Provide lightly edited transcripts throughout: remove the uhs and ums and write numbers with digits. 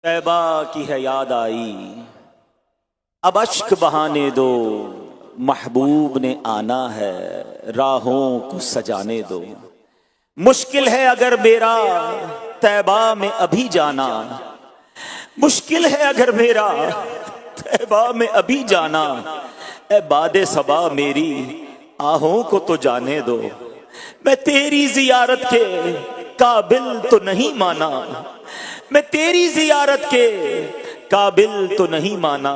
तैबा की है याद आई, अब अश्क बहाने दो, महबूब ने आना है, राहों को सजाने दो। मुश्किल है अगर मेरा तैबा में अभी जाना, मुश्किल है अगर मेरा तैबा में अभी जाना। ए बादे सबा मेरी आहों को तो जाने दो, मैं तेरी जियारत के काबिल तो नहीं माना, मैं तेरी जियारत के काबिल तो नहीं माना।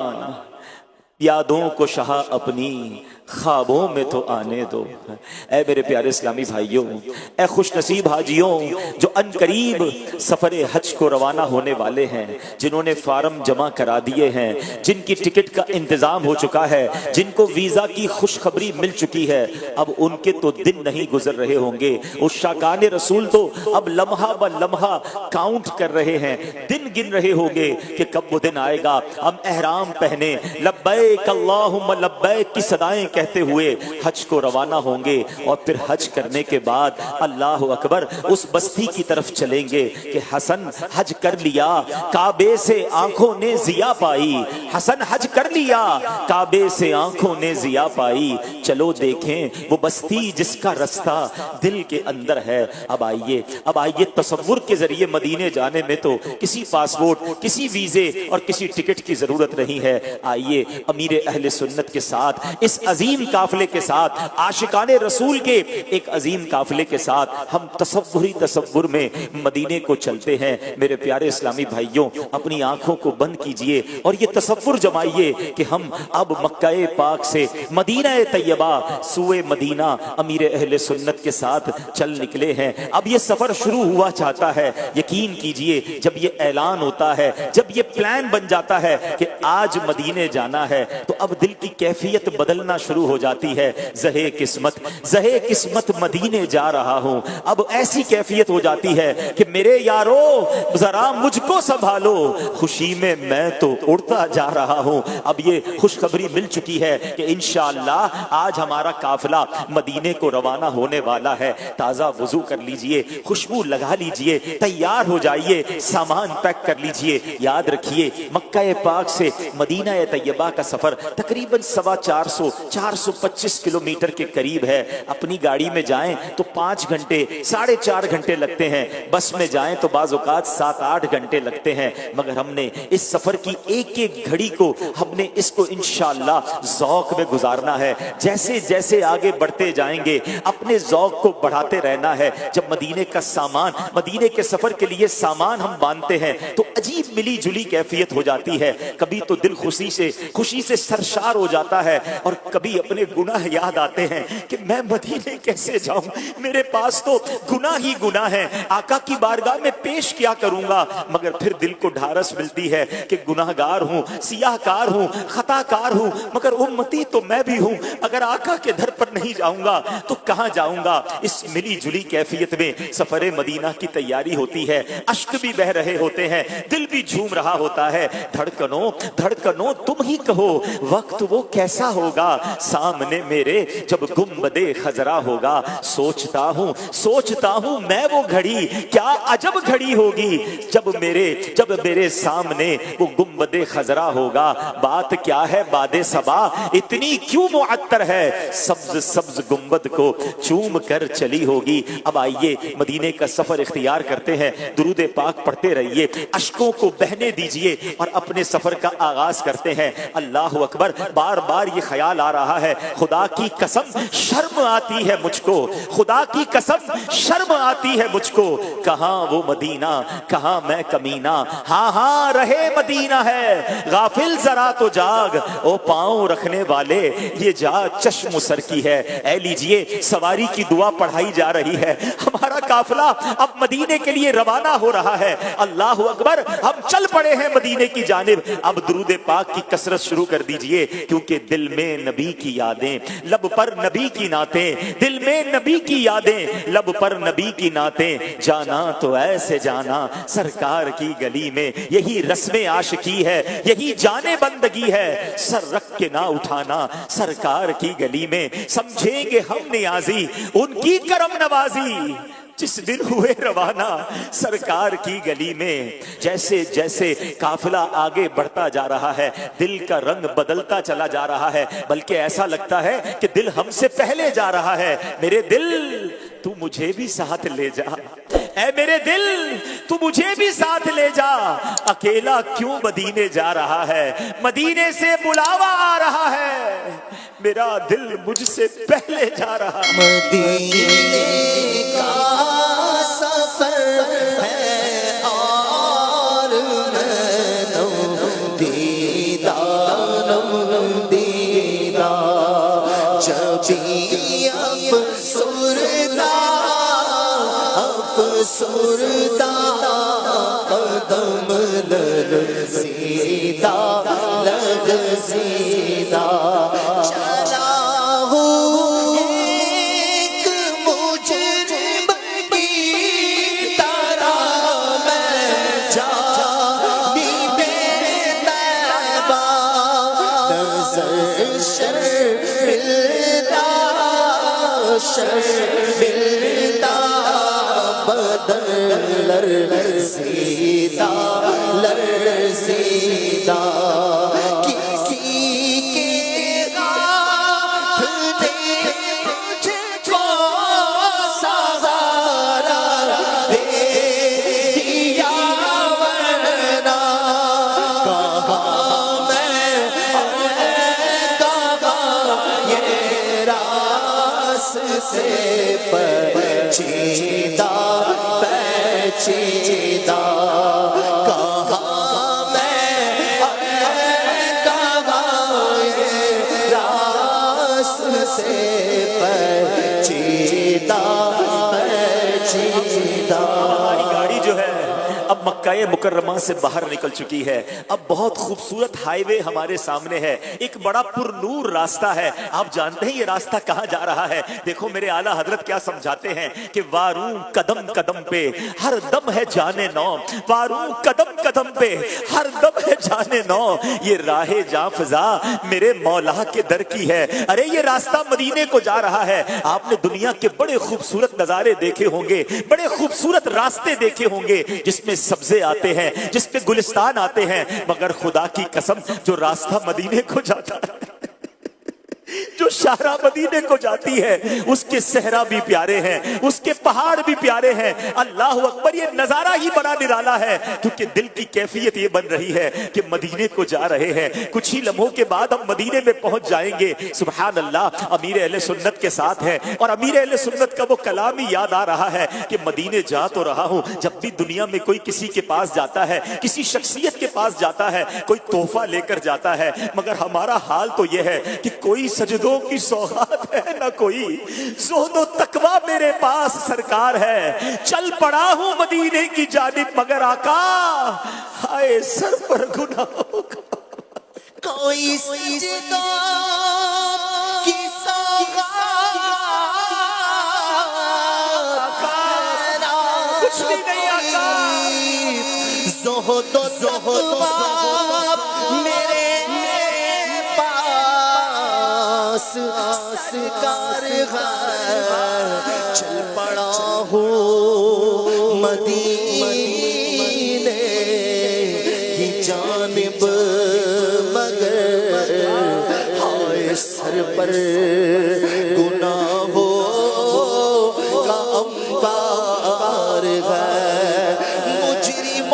यादों को शाह अपनी ख्वाबों में तो आने दो। ऐ मेरे प्यारे इस्लामी भाइयों, ऐ खुश नसीब हाजियों जो अनकरीब सफर हज को रवाना होने वाले हैं, जिन्होंने फार्म जमा करा दिए हैं, जिनकी टिकट का इंतजाम हो चुका है, जिनको वीजा की खुशखबरी मिल चुकी है, अब उनके तो दिन नहीं गुजर रहे होंगे। उस शाकान रसूल तो अब लम्हा ब लम्हा काउंट कर रहे हैं, दिन गिन रहे होंगे कि कब वो दिन आएगा हम एहराम पहने लब्बैक अल्लाहुम्मा लब्बैक की सदाएं कहते हुए हज को रवाना होंगे। और फिर हज करने के बाद अल्लाह अकबर उस बस्ती की तरफ चलेंगे कि हसन हज कर लिया, काबे से आंखों ने जिया पाई। हसन हज कर लिया, काबे से आंखों ने जिया पाई। चलो देखें वो बस्ती जिसका रास्ता दिल के अंदर है। अब आइए तसव्वुर के जरिए मदीने जाने में तो किसी पासपोर्ट, किसी वीजे और किसी टिकट की जरूरत नहीं है। आइए अमीर अहले सुन्नत के साथ, इस अजीम काफिले के साथ, आशिकाने रसूल के एक अजीम काफिले के साथ हम तसव्वुर में मदीने को चलते हैं। मेरे प्यारे इस्लामी भाइयों, अपनी आंखों को बंद कीजिए और ये तसव्वुर जमाइए कि हम अब मक्का पाक से मदीना तैयबा सुए मदीना अमीर अहले सुन्नत के साथ चल निकले हैं। अब ये सफर शुरू हुआ चाहता है। यकीन कीजिए जब ये ऐलान होता है, जब ये प्लान बन जाता है कि आज मदीने जाना है, तो अब दिल की कैफियत बदलना शुरू हो जाती है। जहे किस्मत मदीने जा रहा हूं। अब ऐसी कैफियत हो जाती है कि मेरे यारो जरा मुझको संभालो, खुशी में मैं तो उड़ता जा रहा हूं। अब ये खुशखबरी मिल चुकी है कि इंशाअल्लाह आज हमारा काफिला मदीने को रवाना होने वाला है। ताजा वुजू कर लीजिए, खुशबू लगा लीजिए, तैयार हो जाइए, सामान पैक कर लीजिए। याद रखिए मक्का पाक से मदीना तैयबा का सफर तकरीबन 425 किलोमीटर के करीब है। अपनी गाड़ी में जाएं तो 5 घंटे 4.5 घंटे लगते हैं, बस में जाएं तो बाज़ औक़ात 7-8 घंटे लगते हैं। मगर हमने इस सफर की एक एक घड़ी को, हमने इसको इंशाअल्लाह ज़ौक़ में गुजारना है। जैसे जैसे आगे बढ़ते जाएंगे अपने ज़ौक़ को बढ़ाते रहना है। जब मदीने का सामान, मदीने के सफर के लिए सामान हम बांधते हैं तो अजीब मिली जुली कैफियत हो जाती है। कभी तो दिल खुशी से सरशार हो जाता है और कभी अपने गुनाह याद आते हैं कि मैं मदीने कैसे जाऊं, मेरे पास तो गुनाह ही गुनाह है, आका की बारगाह में पेश क्या करूंगा। मगर फिर दिल को ढारस मिलती है कि गुनाहगार हूं, सियाहकार हूं, खताकार हूं, मगर उम्मती तो मैं भी हूं। अगर आका के दर पर नहीं जाऊंगा तो कहां जाऊंगा। इस मिली जुली कैफियत में सफरे मदीना की तैयारी होती है। अश्क भी बह रहे होते हैं, दिल भी झूम रहा होता है। धड़कनों तुम ही कहो वक्त वो कैसा होगा, सामने मेरे जब गुंबदे खजरा होगा। सोचता हूं मैं वो घड़ी, क्या अजब घड़ी होगी जब मेरे सामने वो गुंबदे खजरा होगा। बात क्या है बादे सबा इतनी क्यों मुअत्तर है, सब्ज गुंबद को चूम कर चली होगी। अब आइए मदीने का सफर इख्तियार करते हैं। दुरूद पाक पढ़ते रहिए, अश्कों को बहने दीजिए और अपने सफर का आगाज करते हैं। अल्लाह अकबर। बार बार ये ख्याल आ रहा है, खुदा की कसम शर्म आती है मुझको, खुदा की कसम शर्म आती है मुझको। कहां वो मदीना, कहां मैं कमीना। हाँ रहे मदीना है, गाफिल जरा तो जाग, ओ पांव रखने वाले ये जा चश्म सर की है। ऐ लीजिए सवारी की दुआ पढ़ाई जा रही है। हमारा काफिला अब मदीने के लिए रवाना हो रहा है। अल्लाह अकबर। हम चल पड़े हैं मदीने की जानिब। अब दुरूद पाक की कसरत शुरू कर दीजिए, क्योंकि दिल में नबी की यादें, लब पर नबी की नातें, दिल में नबी की यादें, लब पर नबी की नातें। जाना तो ऐसे जाना सरकार की गली में, यही रस्म आशिकी है, यही जाने बंदगी है। सर रख के ना उठाना सरकार की गली में, समझेंगे हम नियाजी उनकी करम नवाजी। जिस दिन हुए रवाना सरकार की गली में, जैसे जैसे काफिला आगे बढ़ता जा रहा है दिल का रंग बदलता चला जा रहा है, बल्कि ऐसा लगता है कि दिल हमसे पहले जा रहा है। मेरे दिल तू मुझे भी साथ ले जा, ऐ मेरे दिल तू मुझे भी साथ ले जा। अकेला क्यों मदीने जा रहा है, मदीने से बुलावा आ रहा है, मेरा दिल मुझसे पहले जा रहा है। मदीने का सफर है और मैनम दीदा जबी अफसुरदा कदम लरज़ीदा चला हूँ एक मुजरिम की तरह मैं जानी बेतैबा, नज़र शर्मिंदा बदन लरज़ीदा किसी के हाथ दे मुझको सहारा दे दिया, वरना कहाँ मैं कहाँ ये रास्ते पेचीदा कहाँ मैं कहाँ ये रास्ते पेचीदा। हमारी गाड़ी जो है अब मक्का मुकर्रमा से बाहर निकल चुकी है। अब बहुत खूबसूरत हाईवे हमारे सामने है, एक बड़ा पुरनूर रास्ता है। आप जानते हैं ये रास्ता कहां जा रहा है? देखो मेरे आला हजरत क्या समझाते हैं कि वारू कदम कदम पे हर दम है जाने नौ, वारू कदम कदम पे हर दम है जाने नौ, ये राहे जाफजा मेरे मौला के दर की है। अरे ये रास्ता मदीने को जा रहा है। आपने दुनिया के बड़े खूबसूरत नजारे देखे होंगे, बड़े खूबसूरत रास्ते देखे होंगे जिसमें सब्जे आते हैं, जिसपे गुलिस्तान आते हैं, मगर खुदा की कसम जो रास्ता मदीने को जाता है, जो शाहरा मदीने को जाती है, उसके सहरा भी प्यारे हैं, उसके पहाड़ भी प्यारे हैं। अल्लाह अकबर, ये नजारा ही बड़ा निराला है, क्योंकि दिल की कैफियत ये बन रही है कि मदीने को जा रहे हैं। कुछ ही लम्हों के बाद हम मदीने में पहुंच जाएंगे। सुभान अल्लाह, अमीर अहले सुन्नत के साथ है और अमीर अहले सुन्नत का वो कलाम ही याद आ रहा है कि मदीने जा तो रहा हूं। जब भी दुनिया में कोई किसी के पास जाता है, किसी शख्सियत के पास जाता है, कोई तोहफा लेकर जाता है, मगर हमारा हाल तो यह है कि कोई सजदों की सौगात है ना कोई ज़ुहद व तकवा मेरे पास सरकार है। चल पड़ा हूं मदीने की जानिब, मगर आका हाय सर पर गुनाहों का कोई सजदों की सौगात कुछ भी नहीं आका, ज़ुहद व तकवा मेरे सरकार है। चल पड़ा हूँ मदीने की जानिब, मगर हाय सर पर गुनाहों का अंबार है। मुजरिम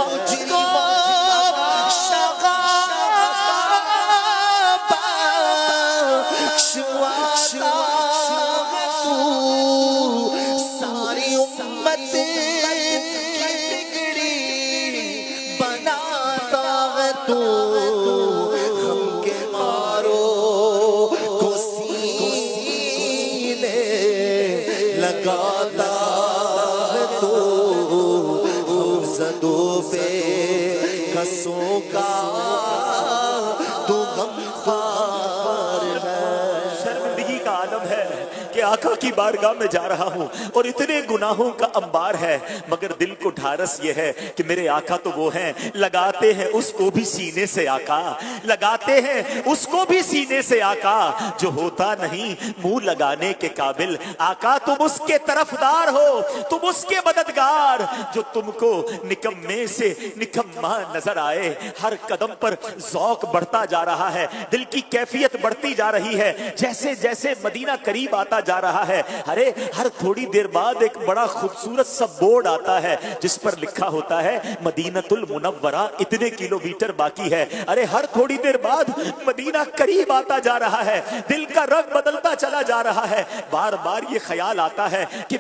सारी उम्मत की बिगड़ी बनाता है तू, हम के मारो को सीने लगाता है तू, हम ज़दों पे कसों का तू गमखार है। शर्मिंदगी का आलम है कि आका आका की बारगाह में जा रहा हूं और इतने गुनाहों का अंबार है, मगर दिल को ढारस ये है कि मेरे आका तो वो हैं, लगाते हैं उसको भी सीने से आका, लगाते हैं उसको भी सीने से आका, जो होता नहीं मुंह लगाने के काबिल। आका तुम उसके तरफदार हो, तुम उसके मददगार, जो तुमको निकम्मे से निकम्मा नजर आए। हर कदम पर ज़ौक बढ़ता जा रहा है, दिल की कैफियत बढ़ती जा रही है। जैसे जैसे मदीना करीब आता जा रहा है, अरे हर थोड़ी देर बाद एक बड़ा खूबसूरत सा बोर्ड आता है जिस पर लिखा होता है मदीनतुल मुनव्वरा, इतने किलोमीटर बाकी है। अरे हर थोड़ी देर बाद मदीना करीब आता जा रहा है, दिल का रंग बदलता चला जा रहा है। बार बार ये ख्याल आता है कि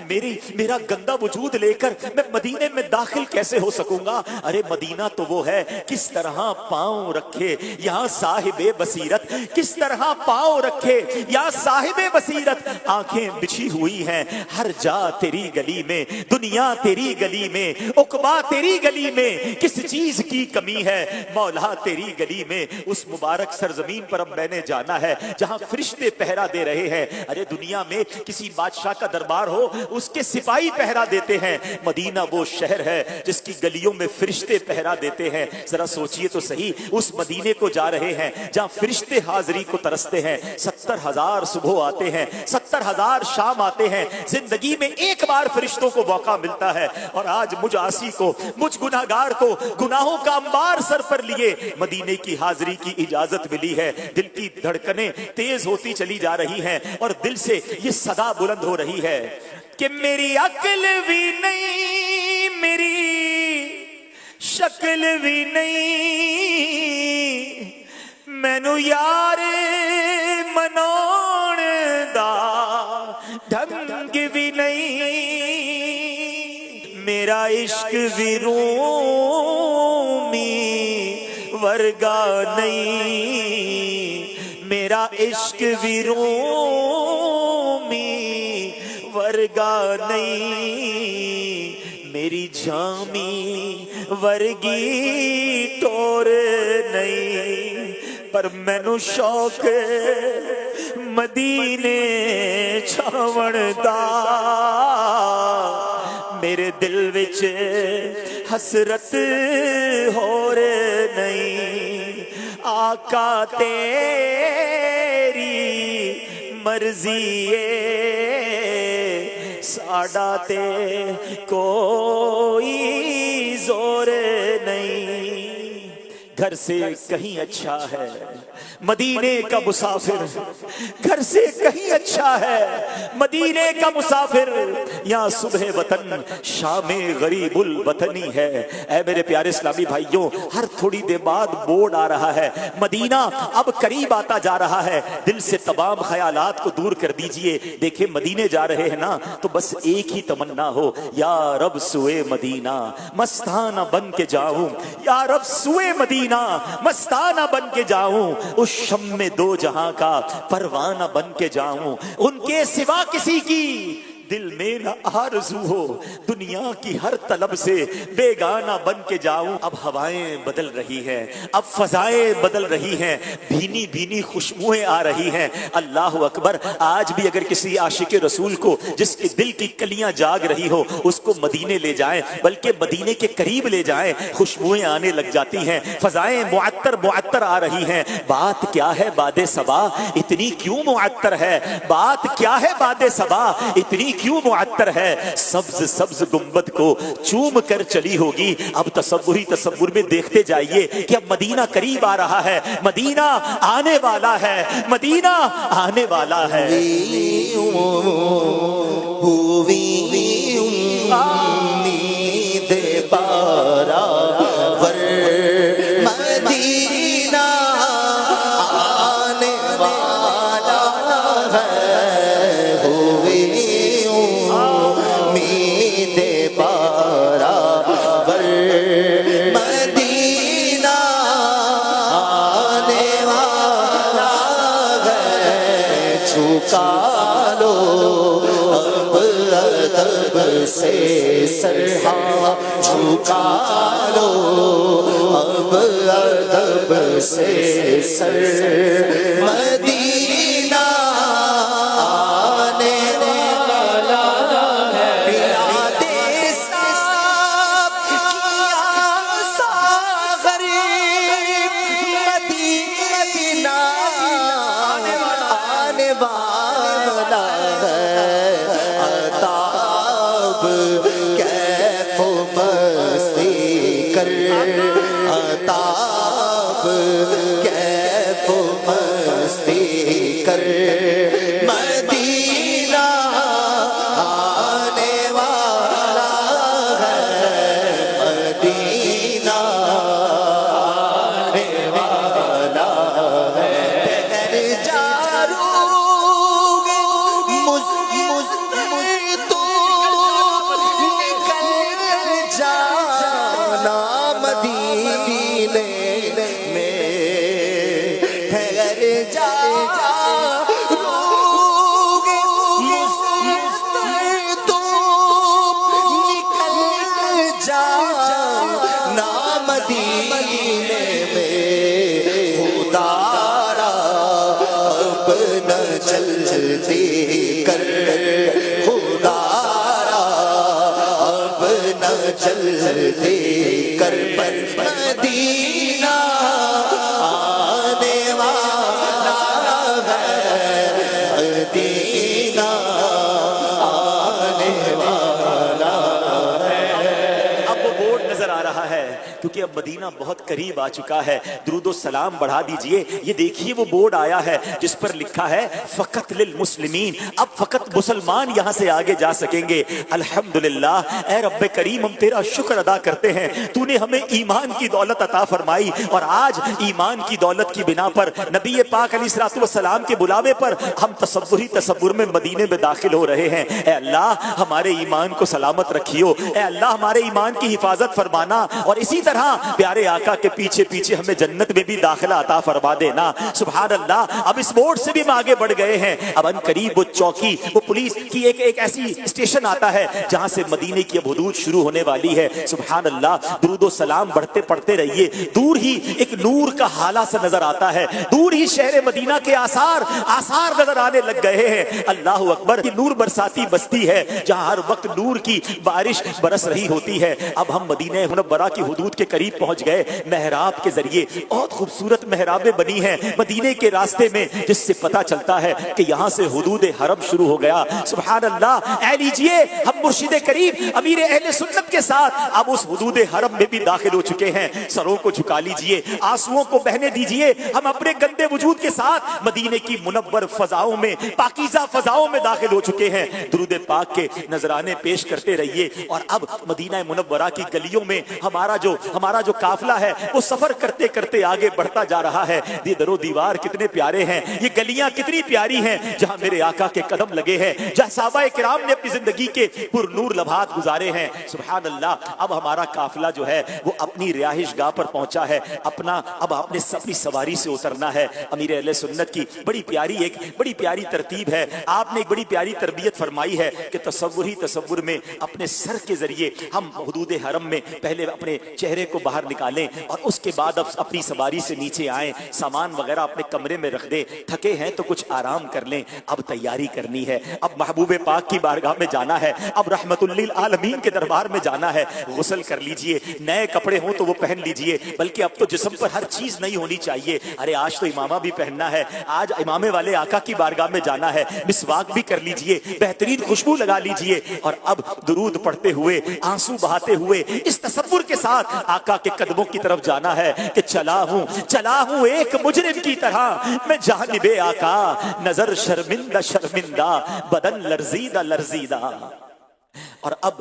मेरा गंदा वजूद लेकर मैं मदीने में दाखिल कैसे हो सकूंगा। अरे मदीना तो वो है, किस तरह पांव रखे यहाँ साहिबे बसीरत, किस तरह पांव रखे यहाँ साहिबे बसीरत। आंखें बिछी हुई हैं हर जा तेरी गली में, दुनिया तेरी गली में, उकबा तेरी गली में, किस चीज की कमी है मौला तेरी गली में। उस मुबारक सरजमीन पर अब मैंने जाना है जहां फरिश्ते पहरा दे रहे हैं। अरे दुनिया में किसी बादशाह का दरबार हो, उसके सिपाही पहरा देते हैं, मदीना वो शहर है जिसकी गलियों में फरिश्ते पहरा देते हैं। जरा सोचिए तो सही, उस मदीने को जा रहे हैं जहां फरिश्ते हाजिरी को तरसते हैं। 70,000 सुबह आते हैं, 70,000 शाम आते हैं, जिंदगी में एक बार फरिश्तों को मौका मिलता है। और आज मुझ आसी को, मुझ गुनाहगार को गुनाहों का अंबार सर पर लिए मदीने की हाजिरी की इजाजत मिली है। दिल की धड़कनें तेज होती चली जा रही हैं और दिल से ये सदा बुलंद हो रही है कि मेरी अक्ल भी नहीं, मेरी शक्ल भी नहीं, मैनू यार मनाउण दा ढंग भी नहीं, मेरा इश्क भी रूमी वर्गा नहीं, मेरा इश्क भी रूमी वर्गा नहीं, मेरी जामी वर्गी टोर नहीं। पर मैनू शौक मदीने छावण दा, मेरे दिल विच हसरत होर नहीं। आका तेरी मर्जी साडा ते कोई जोर नहीं। घर से कहीं अच्छा है मदीने का मुसाफिर, घर से कहीं अच्छा है मदीने का मुसाफिर। यहाँ सुबह वतन शामे गरीबुल वतनी है। ऐ मेरे प्यारे इस्लामी भाइयों, हर थोड़ी देर बाद बोर्ड आ रहा है, मदीना अब करीब आता जा रहा है। दिल से तमाम ख्यालात को दूर कर दीजिए। देखिए मदीने जा रहे हैं ना, तो बस एक ही तमन्ना हो, या रब सुए मदीना मस्ताना बन के जाऊं, या रब सुए मदीना मस्ताना बन के जाऊं, उस शम में दो जहां का परवाना बन के जाऊं, उनके सिवा किसी की दिल में न आरज़ू हो, दुनिया की हर तलब से बेगाना बन के जाऊं। अब हवाएं बदल रही हैं, अब फजाएं बदल रही हैं, भीनी भीनी खुशबुएं आ रही हैं। अल्लाह अकबर। आज भी अगर किसी आशिक रसूल को जिसके दिल की कलियां जाग रही हो, उसको मदीने ले जाएं, बल्कि मदीने के करीब ले जाएं, खुशबुएं आने लग जाती हैं, फजाएं मुअत्तर मुअत्तर आ रही हैं। बात क्या है बादे सबा, इतनी क्यों मुअत्तर है? बात क्या है बादे सबा, इतनी क्यों मुअत्तर है? सब्ज सब्ज गुंबद को चूम कर चली होगी। अब तसव्वुर में देखते जाइए कि अब मदीना करीब आ रहा है, मदीना आने वाला है, मदीना आने वाला है। मदीना आने वाला है, मदीना आने वाला है। झुका लो अब अदब से सरहा, झुका लो अब अदब से सर, मदीना आने वाला कर ताब कैफ मस्ती कर मदीना आने वाला है मदीना आने वाला है जल्दी कर खुदारा अब न जल्दी कर मदीना आने वाला है मदीना आने वाला है। अब वो बोर्ड नजर आ रहा है क्योंकि अब मदीना बहुत करीब आ चुका है। दुरूदो सलाम बढ़ा दीजिए। ये देखिए वो बोर्ड आया है जिस पर लिखा है फकत लिल मुस्लिमीन। अब फकत मुसलमान यहां से आगे जा सकेंगे। अल्हम्दुलिल्लाह ए रब्बे करीम, हम तेरा शुक्र अदा करते हैं, तूने हमें ईमान की दौलत अता फरमाई और आज ईमान की दौलत की बिना पर नबी पाक अलैहिस्सलातु वस्सलाम के बुलावे पर हम तसव्वुर में मदीने में दाखिल हो रहे हैं। ए अल्लाह हमारे ईमान को सलामत रखियो। ए अल्लाह हमारे ईमान की हिफाजत फरमाना और इसी तरह प्यारे आका के पीछे पीछे हमें जन्नत में भी दाखिला अता फरमा देना। सुभान अल्लाह। अब इस बोर्ड से भी हम आगे बढ़ गए हैं। अब अनकरीब वो चौकी, वो पुलिस की एक ऐसी स्टेशन आता है जहां से मदीने की अब हुदूद शुरू होने वाली है। सुभान अल्लाह। दुरूदो सलाम बढ़ते पढ़ते रहिए। दूर ही एक नूर का हाला सा नजर आता है। दूर ही शहर मदीना के आसार नजर आने लग गए हैं। अल्लाह अकबर। की नूर बरसाती बस्ती है जहां हर वक्त नूर की बारिश बरस रही होती है। अब हम मदीने मुनव्वरा की हुदूद के करीब पहुंच गए। मेहराब के जरिए बहुत खूबसूरत मेहराबें बनी हैं मदीने के रास्ते में, जिससे पता चलता है कि यहां से हुदूद हरम शुरू हो गया। सुभान अल्लाह। ऐ लीजिए, हम मुर्शिद करीब अमीर अहले सुन्नत के साथ अब उस हुदूद हरम में भी दाखिल हो चुके हैं। सरों को झुका लीजिए, आंसुओं को बहने दीजिए। हम अपने गंदे वजूद के साथ मदीने की मुनव्वर फजाओं में, पाकीज़ा फजाओं में दाखिल हो चुके हैं। दुरूद पाक के नजराने पेश करते रहिए। और अब मदीना मुनव्वरा की गलियों में हमारा जो काफिला है वो सफर करते करते आगे बढ़ता जा रहा है। ये दरो दीवार कितने प्यारे हैं, ये गलियां कितनी प्यारी हैं जहां मेरे आका के कदम लगे हैं, जहां सहाबाए किराम ने अपनी जिंदगी के पुरनूर लम्हात गुजारे हैं। सुभान अल्लाह। अब हमारा काफिला जो है वो अपनी रिहाइश गाह पर पहुंचा है। अब अपनी सवारी से उतरना है। अमीर अहले सुन्नत की बड़ी प्यारी तरतीब है। आपने एक बड़ी प्यारी तरबियत फरमाई है कि तसव्वुर में अपने सर के जरिए हम हुदूद हरम में पहले अपने चेहरे को बाहर निकालें और उसके बाद अब अपनी सवारी से नीचे आए, सामान वगैरह अपने कमरे में रख दें। थके हैं तो कुछ आराम कर लें। अब तैयारी करनी है। अब महबूबे पाक की बारगाह में जाना है। अब रहमतुल लिल आलमीन के दरबार में जाना है। गुस्ल कर लीजिए, नए कपड़े हो तो वो पहन लीजिए, बल्कि अब तो जिस्म पर हर चीज नहीं होनी चाहिए। अरे आज तो इमामा भी पहनना है, आज इमामे वाले आका की बारगाह में जाना है। मिसवाक भी कर लीजिए, बेहतरीन खुशबू लगा लीजिए और अब दुरूद पढ़ते हुए, आंसू बहाते हुए इस तसव्वुर के साथ आका के कदमों की तरफ जाना है कि चला हूं एक मुजरिम की तरह मैं जानिबे आका, नजर शर्मिंदा बदन लर्जीदा। और अब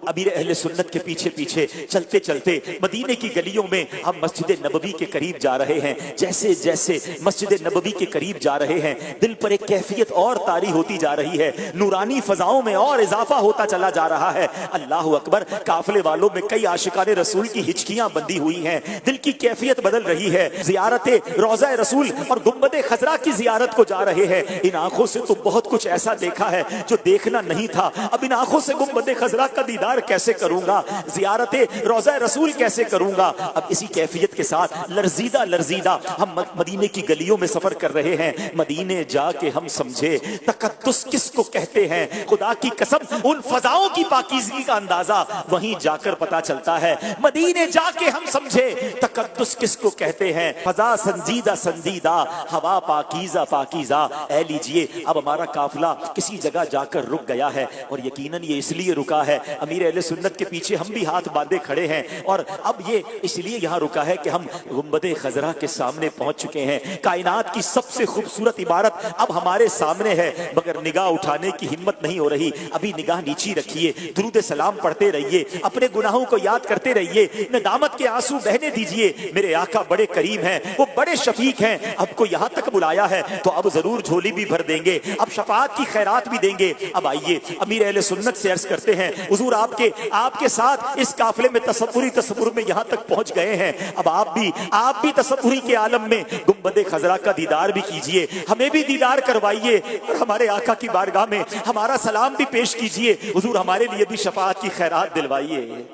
अमीर अहले सुन्नत के पीछे पीछे चलते चलते मदीने की गलियों में हम मस्जिद नबवी के करीब जा रहे हैं। जैसे जैसे मस्जिद नबवी के करीब जा रहे हैं, दिल पर एक कैफियत और तारी होती जा रही है। नूरानी फजाओं में और इजाफा होता चला जा रहा है। अल्लाह अकबर। काफिले वालों में कई आशिकाने रसूल की हिचकियां बंधी हुई हैं। दिल की कैफियत बदल रही है। जियारत रोज़ा रसूल और गुंबद खजरा की जियारत को जा रहे हैं। इन आंखों से तो बहुत कुछ ऐसा देखा है जो देखना नहीं था। अब इन आंखों से गुंबद खजरा का दीदार कैसे करूंगा, जियारत रोज़ा रसूल कैसे करूंगा। अब इसी कैफियत के साथ लर्जीदा हम मदीने की गलियों में सफर कर रहे हैं। मदीने जाके हम समझे तकद्दुस किसको कहते हैं। खुदा की कसम उन फजाओं की पाकीज़गी का अंदाजा वहीं जाकर पता चलता है। मदीने जाके हम समझे तकद्दुस किसको कहते हैं। फजा संजीदा, हवा पाकीज़ा। ऐ लीजिए, अब हमारा काफिला किसी जगह जाकर रुक गया है और यकीनन ये इसलिए रुका है, अमीर अहले सुन्नत के पीछे हम भी हाथ बांधे खड़े हैं। और अब ये इसलिए यहाँ रुका है कि हम गुंबदे खजरा के सामने पहुंच चुके हैं। कायनात की सबसे खूबसूरत इमारत अब हमारे सामने है, मगर निगाह उठाने की हिम्मत नहीं हो रही। अभी निगाह नीची रखिए, दुरूद सलाम पढ़ते रहिए, अपने गुनाहों को याद करते रहिए, नदामत के आंसू बहने दीजिए। मेरे आका बड़े करीम हैं, वो बड़े शफीक हैं। आपको यहाँ तक बुलाया है तो अब जरूर झोली भी भर देंगे, अब शफाअत की खैरात भी देंगे। अब आइए अमीर अहले सुन्नत से अर्ज करते हैं, हुजूर आपके साथ इस काफिले में तसव्वुर में यहाँ तक पहुंच गए हैं। अब आप भी तसव्वुरी के आलम में गुंबदे खजरा का दीदार भी कीजिए, हमें भी दीदार करवाइए और हमारे आका की बारगाह में हमारा सलाम भी पेश कीजिए। हुजूर हमारे लिए भी शफाअत की खैरात दिलवाइए।